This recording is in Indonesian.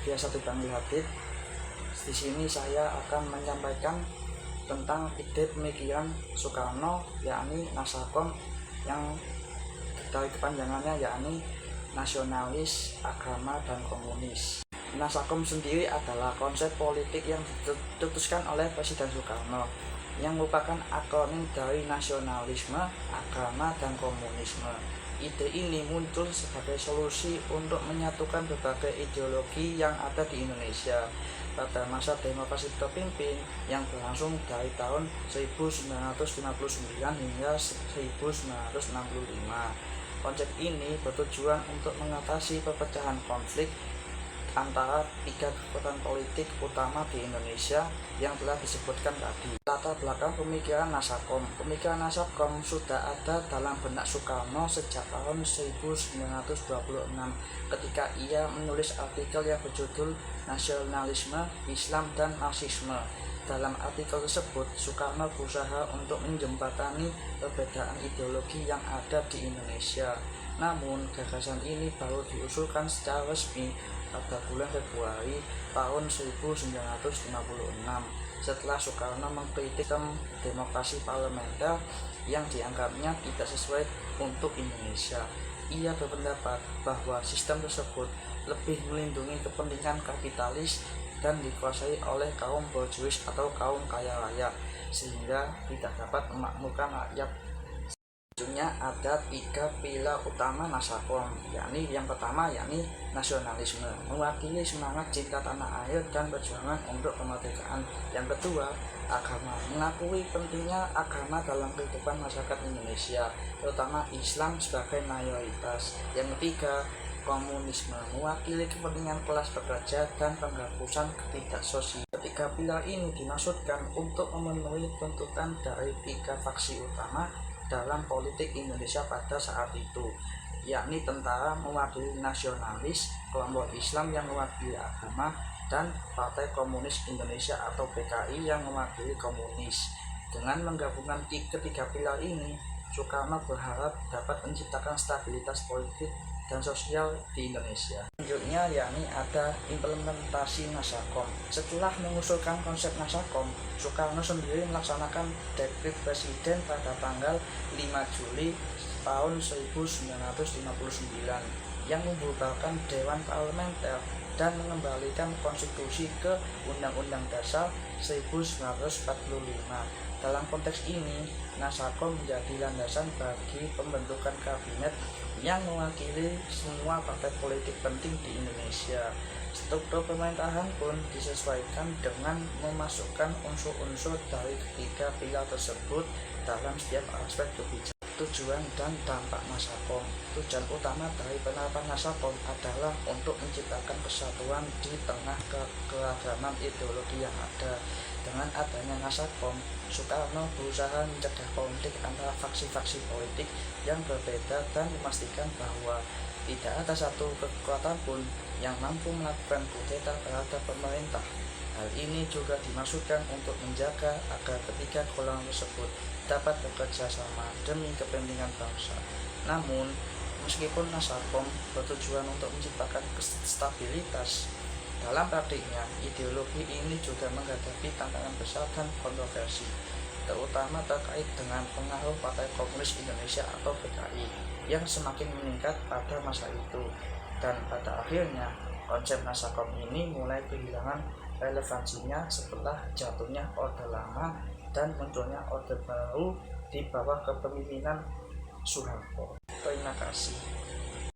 biasa dipanggil Habib. Di sini saya akan menyampaikan tentang ide pemikiran Soekarno, yakni Nasakom, yang dari kepanjangannya yakni nasionalis, agama, dan komunis. Nasakom sendiri adalah konsep politik yang dicetuskan oleh Presiden Soekarno yang merupakan akronim dari nasionalisme, agama, dan komunisme. Ide ini muncul sebagai solusi untuk menyatukan berbagai ideologi yang ada di Indonesia pada masa demokrasi terpimpin yang berlangsung dari tahun 1959 hingga 1965. Konsep ini bertujuan untuk mengatasi perpecahan konflik antara tiga kekuatan politik utama di Indonesia yang telah disebutkan tadi. Latar belakang pemikiran Nasakom. Pemikiran Nasakom sudah ada dalam benak Soekarno sejak tahun 1926 ketika ia menulis artikel yang berjudul Nasionalisme, Islam, dan Marxisme. Dalam artikel tersebut, Soekarno berusaha untuk menjembatani perbedaan ideologi yang ada di Indonesia. Namun, gagasan ini baru diusulkan secara resmi pada bulan Februari tahun 1956 setelah Soekarno mengkritik demokrasi parlementer yang dianggapnya tidak sesuai untuk Indonesia. Ia berpendapat bahwa sistem tersebut lebih melindungi kepentingan kapitalis dan dikuasai oleh kaum borjuis atau kaum kaya raya sehingga tidak dapat memakmurkan rakyat. Selanjutnya ada tiga pilar utama Nasakom, yakni yang pertama yakni nasionalisme, mewakili semangat cinta tanah air dan perjuangan untuk kemerdekaan. Yang kedua, agama, mengakui pentingnya agama dalam kehidupan masyarakat Indonesia, terutama Islam sebagai mayoritas. Yang ketiga, komunisme, mewakili kepentingan kelas pekerja dan penghapusan ketidaksosialan. Ketiga pilar ini dimaksudkan untuk memenuhi tuntutan dari tiga faksi utama dalam politik Indonesia pada saat itu, yakni tentara mewakili nasionalis, kelompok Islam yang mewakili agama, dan Partai Komunis Indonesia atau PKI yang mewakili komunis. Dengan menggabungkan ketiga pilar ini, Soekarno berharap dapat menciptakan stabilitas politik dan sosial di Indonesia. Selanjutnya yakni ada implementasi Nasakom. Setelah mengusulkan konsep Nasakom, Soekarno sendiri melaksanakan dekret presiden pada tanggal 5 Juli tahun 1959 yang membubarkan Dewan Parlementer dan mengembalikan konstitusi ke Undang-Undang Dasar 1945. Dalam konteks ini, Nasakom menjadi landasan bagi pembentukan kabinet yang mewakili semua partai politik penting di Indonesia. Struktur pemerintahan pun disesuaikan dengan memasukkan unsur-unsur dari ketiga pilar tersebut dalam setiap aspek kebijakan. Tujuan dan dampak Nasakom. Tujuan utama dari penerapan Nasakom adalah untuk menciptakan kesatuan di tengah keragaman ideologi yang ada. Dengan adanya Nasakom, Soekarno berusaha mencegah konflik antara faksi-faksi politik yang berbeda dan memastikan bahwa tidak ada satu kekuatan pun yang mampu melakukan kudeta terhadap pemerintah. Hal ini juga dimaksudkan untuk menjaga agar ketiga golongan tersebut dapat bekerja sama demi kepentingan bangsa. Namun, meskipun Nasakom bertujuan untuk menciptakan stabilitas, dalam praktiknya ideologi ini juga menghadapi tantangan besar dan kontroversi, terutama terkait dengan pengaruh Partai Komunis Indonesia atau PKI yang semakin meningkat pada masa itu. Dan pada akhirnya, konsep Nasakom ini mulai kehilangan relevansinya setelah jatuhnya Orde Lama dan munculnya Orde Baru di bawah kepemimpinan Soeharto. Terima kasih.